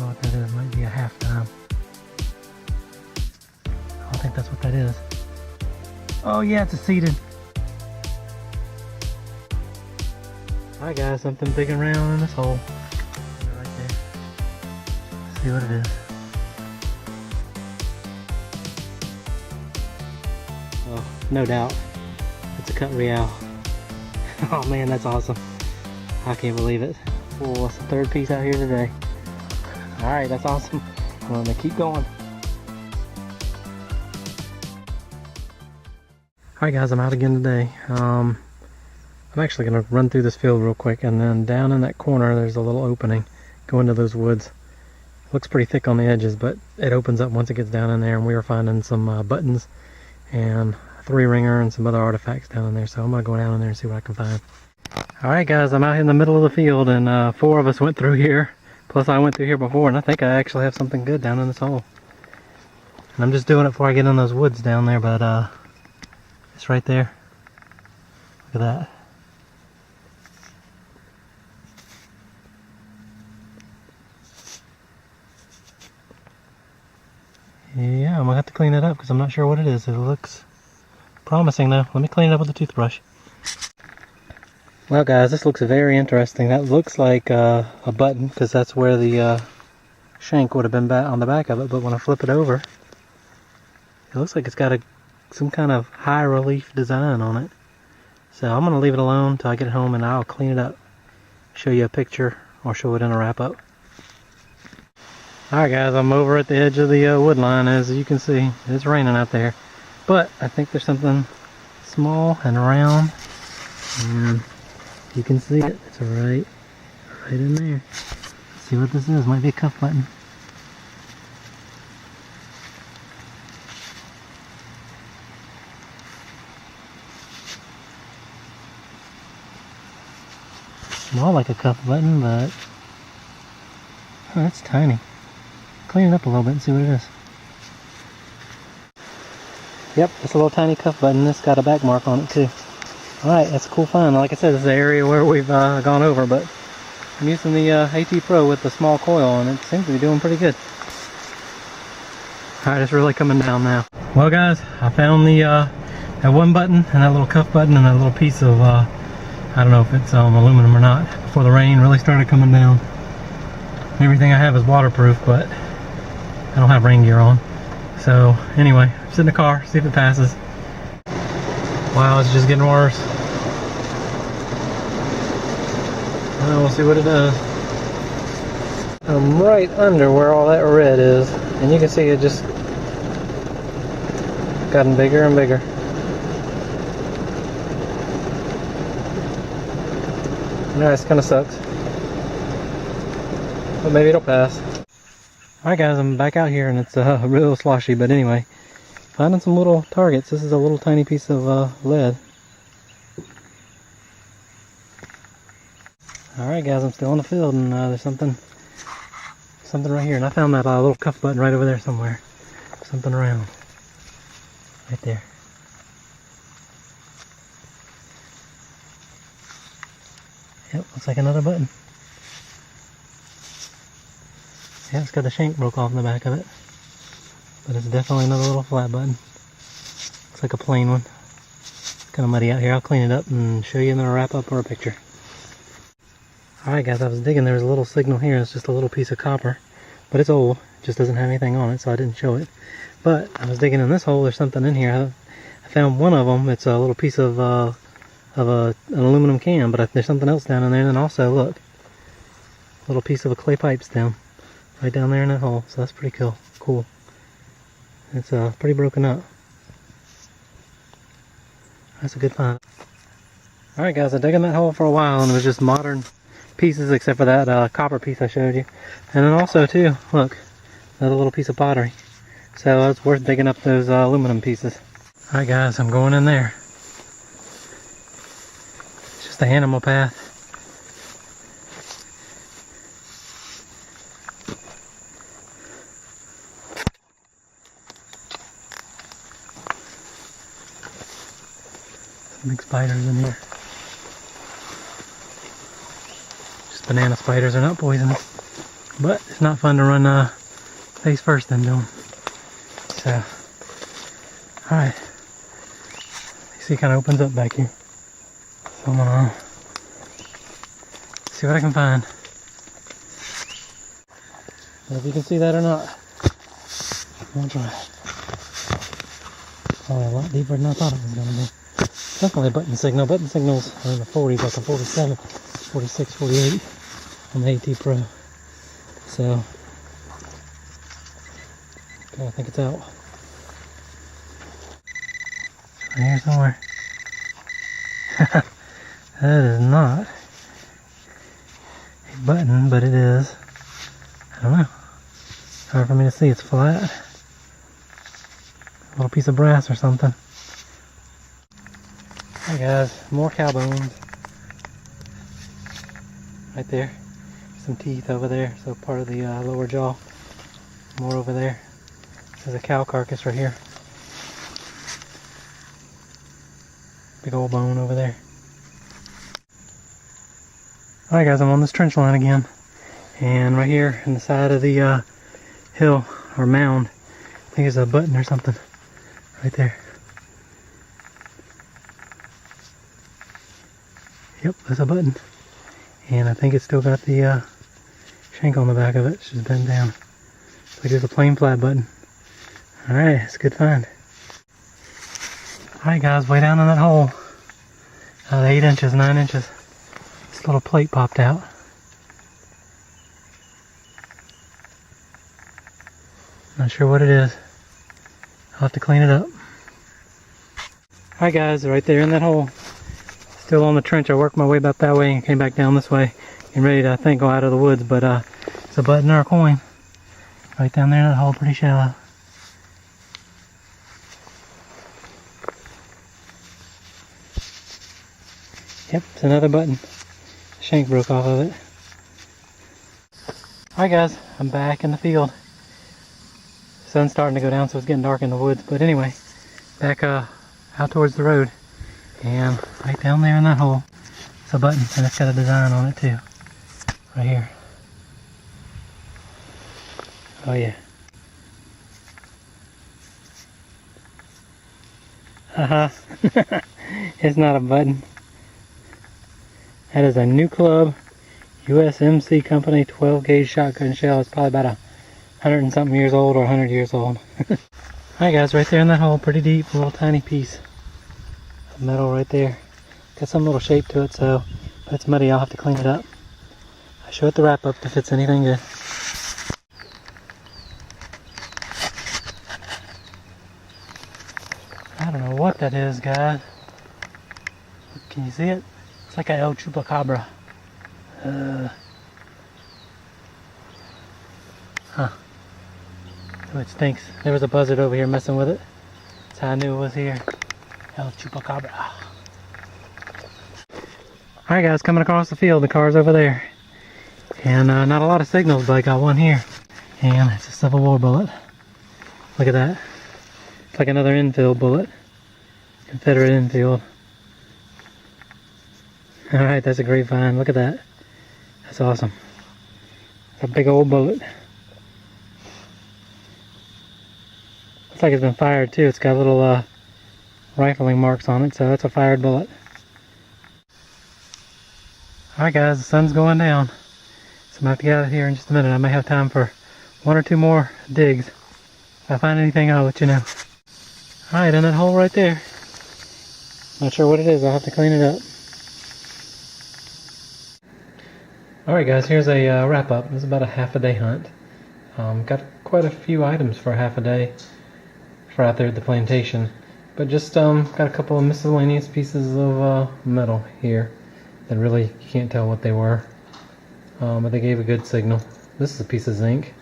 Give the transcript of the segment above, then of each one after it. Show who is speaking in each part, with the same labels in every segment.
Speaker 1: know what that is. Might be a half dime. I think that's what that is. Oh yeah, it's a seeded. Alright guys, something big and round in this hole. Right there. Let's see what it is. Oh, no doubt. It's a cut real. Oh man, that's awesome. I can't believe it. Oh, it's the third piece out here today. Alright, that's awesome. I'm gonna keep going. Alright guys, I'm out again today. I'm actually going to run through this field real quick, and then down in that corner there's a little opening. Go into those woods. Looks pretty thick on the edges, but it opens up once it gets down in there, and we were finding some buttons and a 3-ringer and some other artifacts down in there, so I'm going to go down in there and see what I can find. Alright guys, I'm out in the middle of the field, and 4 of us went through here, plus I went through here before, and I think I actually have something good down in this hole. And I'm just doing it before I get in those woods down there, but it's right there. Look at that. Yeah, I'm gonna have to clean it up because I'm not sure what it is. It looks promising though. Let me clean it up with a toothbrush. Well guys, this looks very interesting. That looks like a button because that's where the shank would have been on the back of it, but when I flip it over, it looks like it's got some kind of high relief design on it. So I'm going to leave it alone until I get home, and I'll clean it up, show you a picture, or show it in a wrap up. Alright guys, I'm over at the edge of the wood line. As you can see, it's raining out there, but I think there's something small and round, and you can see it. It's right in there. Let's see what this is. Might be a cuff button. More like a cuff button, but oh, that's tiny. Clean it up a little bit and see what it is. Yep, it's a little tiny cuff button. It's got a back mark on it too. Alright, that's a cool find. Like I said, this is the area where we've gone over, but I'm using the AT Pro with the small coil, and it seems to be doing pretty good. Alright, it's really coming down now. Well guys, I found the that one button and that little cuff button and that little piece of I don't know if it's aluminum or not, before the rain really started coming down. Everything I have is waterproof, but I don't have rain gear on. So anyway, sit in the car, see if it passes. Wow, it's just getting worse. We'll see what it does. I'm right under where all that red is, and you can see it just gotten bigger and bigger. Yeah, this kind of sucks, but maybe it'll pass. Alright guys, I'm back out here and it's real sloshy, but anyway, finding some little targets. This is a little tiny piece of lead. Alright guys, I'm still in the field, and there's something right here, and I found that little cuff button right over there somewhere. Something around. Right there. Yep, looks like another button. Yeah, it's got the shank broke off in the back of it. But it's definitely another little flat button. Looks like a plain one. It's kind of muddy out here. I'll clean it up and show you in a wrap up or a picture. Alright guys, I was digging. There's a little signal here. It's just a little piece of copper. But it's old. It just doesn't have anything on it, so I didn't show it. But I was digging in this hole. There's something in here. I found one of them. It's a little piece of an aluminum can, but there's something else down in there. And then also, look, a little piece of a clay pipe stem right down there in that hole. So that's pretty cool. It's pretty broken up. That's a good find. Alright guys, I dug in that hole for a while, and it was just modern pieces except for that copper piece I showed you. And then also too, look, another little piece of pottery. So it's worth digging up those aluminum pieces. Alright guys, I'm going in there. It's just the animal path. Some big spiders in here. Just banana spiders are not poisonous. but it's not fun to run face first into them. So, alright. You see it kind of opens up back here. So I'm gonna see what I can find. Well, if you can see that or not, I'm gonna try. Probably a lot deeper than I thought it was gonna be. Definitely a button signal. Button signals are in the 40s, like a 47, 46, 48 on the AT Pro. So, okay, I think it's out. It's right here somewhere. That is not a button, but it is. I don't know. It's hard for me to see. It's flat. A little piece of brass or something. Hey guys, more cow bones. Right there. Some teeth over there, so part of the lower jaw. More over there. There's a cow carcass right here. Big old bone over there. Alright guys, I'm on this trench line again. And right here in the side of the hill, or mound, I think it's a button or something. Right there. Yep, that's a button. And I think it's still got the shank on the back of it. It's just bent down. It's like just a plain flat button. Alright, it's a good find. Alright guys, way down in that hole. 8 inches, 9 inches. This little plate popped out. Not sure what it is. I'll have to clean it up. Alright guys, right there in that hole. Still on the trench. I worked my way about that way and came back down this way. Getting ready to, I think, go out of the woods, but it's a button or a coin. Right down there in that hole, pretty shallow. Yep, it's another button. The shank broke off of it. Alright guys, I'm back in the field. Sun's starting to go down, so it's getting dark in the woods. But anyway, back out towards the road. And right down there in that hole, it's a button, and it's got a design on it too. Right here. Oh yeah. Haha. It's not a button. That is a New Club USMC Company 12 gauge shotgun shell. It's probably about 100 and something years old or 100 years old. Alright guys, right there in that hole, pretty deep, a little tiny piece of metal right there. Got some little shape to it, so if it's muddy, I'll have to clean it up. I'll show it the wrap up if it's anything good. I don't know what that is, guys. Can you see it? It's like a El Chupacabra. Huh. Oh, it stinks. There was a buzzard over here messing with it. That's how I knew it was here. El Chupacabra. Alright guys, coming across the field. The car's over there. And not a lot of signals, but I got one here. And it's a Civil War bullet. Look at that. It's like another Enfield bullet. Confederate Enfield. Alright, that's a great find. Look at that. That's awesome. It's a big old bullet. Looks like it's been fired too. It's got little rifling marks on it, so that's a fired bullet. Alright guys, the sun's going down. So I'm going to have to get out of here in just a minute. I may have time for 1 or 2 more digs. If I find anything, I'll let you know. Alright, in that hole right there. Not sure what it is. I'll have to clean it up. Alright guys, here's a wrap up. This is about a half a day hunt. Got quite a few items for a half a day for out there at the plantation. But just got a couple of miscellaneous pieces of metal here that really you can't tell what they were. But they gave a good signal. This is a piece of zinc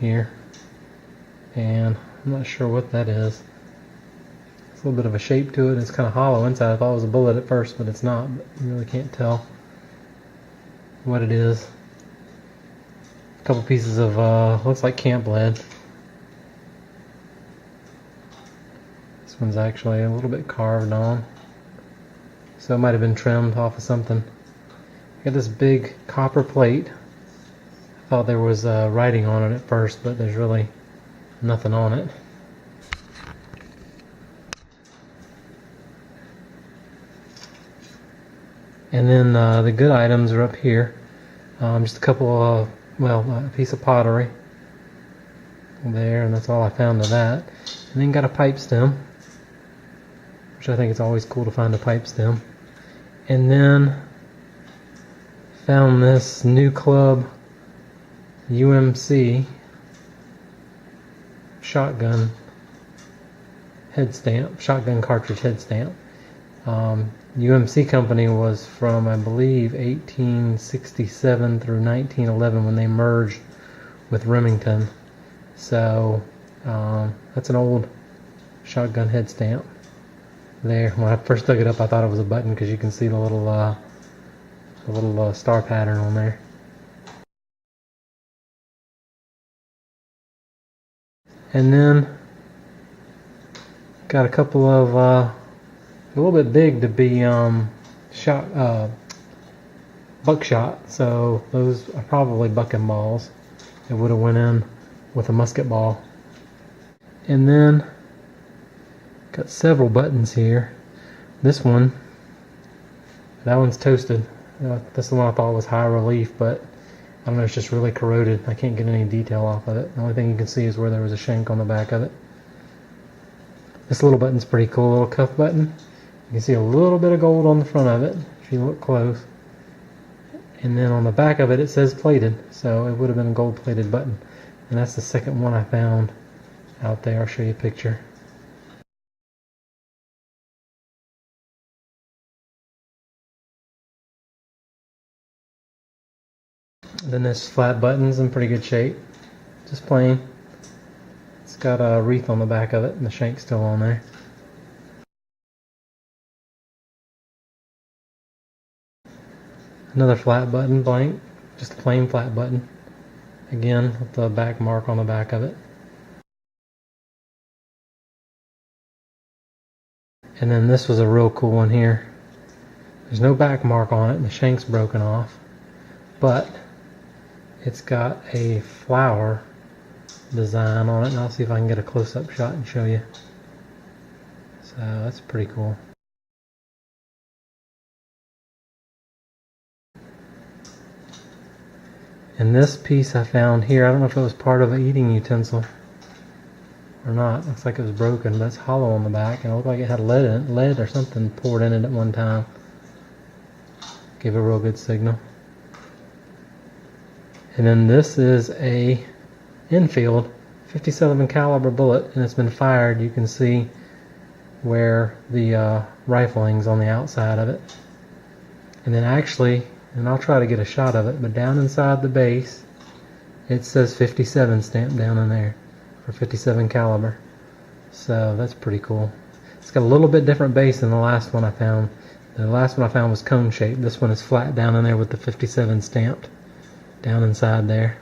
Speaker 1: here. And I'm not sure what that is. It's a little bit of a shape to it. It's kind of hollow inside. I thought it was a bullet at first, but it's not. But you really can't tell what it is. A couple pieces of looks like camp lead. This one's actually a little bit carved on, so it might have been trimmed off of something. Got this big copper plate. I thought there was writing on it at first, but there's really nothing on it. And then the good items are up here. Just a couple of, well, a piece of pottery there, and that's all I found of that. And then got a pipe stem, which I think it's always cool to find a pipe stem. And then found this new club UMC shotgun head stamp, shotgun cartridge head stamp. UMC company was from, I believe, 1867 through 1911 when they merged with Remington. So that's an old shotgun head stamp there. When I first dug it up, I thought it was a button because you can see the little star pattern on there. And then got a couple of a little bit big to be buckshot, so those are probably bucking balls. It would have went in with a musket ball. And then got several buttons here. This one, that one's toasted. This is the one I thought was high relief, but I don't know, it's just really corroded. I can't get any detail off of it. The only thing you can see is where there was a shank on the back of it. This little button's pretty cool, little cuff button. You can see a little bit of gold on the front of it if you look close. And then on the back of it, it says plated, so it would have been a gold plated button. And that's the second one I found out there. I'll show you a picture. Then this flat button's in pretty good shape, just plain. It's got a wreath on the back of it and the shank's still on there. Another flat button, blank, just a plain flat button. Again, with the back mark on the back of it. And then this was a real cool one here. There's no back mark on it and the shank's broken off, but it's got a flower design on it, and I'll see if I can get a close-up shot and show you. So that's pretty cool. And this piece I found here, I don't know if it was part of an eating utensil or not. Looks like it was broken, but it's hollow on the back, and it looked like it had lead in it, lead or something poured in it at one time. Gave a real good signal. And then this is a Enfield 57 caliber bullet, and it's been fired. You can see where the rifling's on the outside of it. And then actually, and I'll try to get a shot of it, but down inside the base it says 57 stamped down in there for 57 caliber. So that's pretty cool. It's got a little bit different base than the last one I found. The last one I found was cone shaped. This one is flat down in there with the 57 stamped down inside there.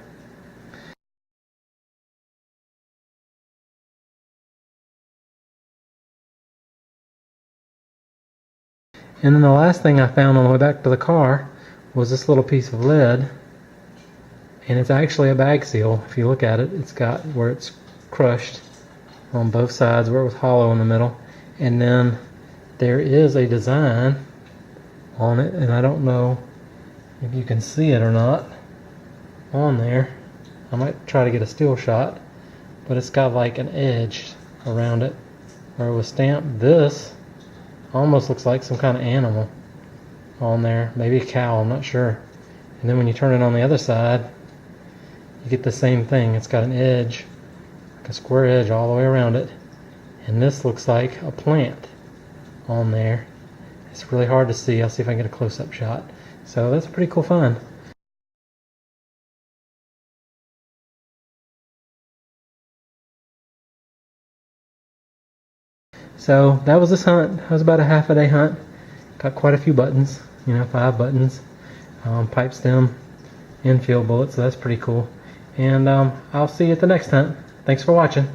Speaker 1: And then the last thing I found on the way back to the car was this little piece of lead, and it's actually a bag seal. If you look at it, it's got where it's crushed on both sides, where it was hollow in the middle, and then there is a design on it, and I don't know if you can see it or not on there. I might try to get a still shot, but it's got like an edge around it where it was stamped. This almost looks like some kind of animal on there, maybe a cow, I'm not sure. And then when you turn it on the other side, you get the same thing. It's got an edge, like a square edge all the way around it, and this looks like a plant on there. It's really hard to see. I'll see if I can get a close-up shot. So that's a pretty cool find. So that was this hunt. It was about a half-a-day hunt. Got quite a few buttons, 5 buttons, pipe stem, Enfield bullet, so that's pretty cool. And I'll see you at the next hunt. Thanks for watching.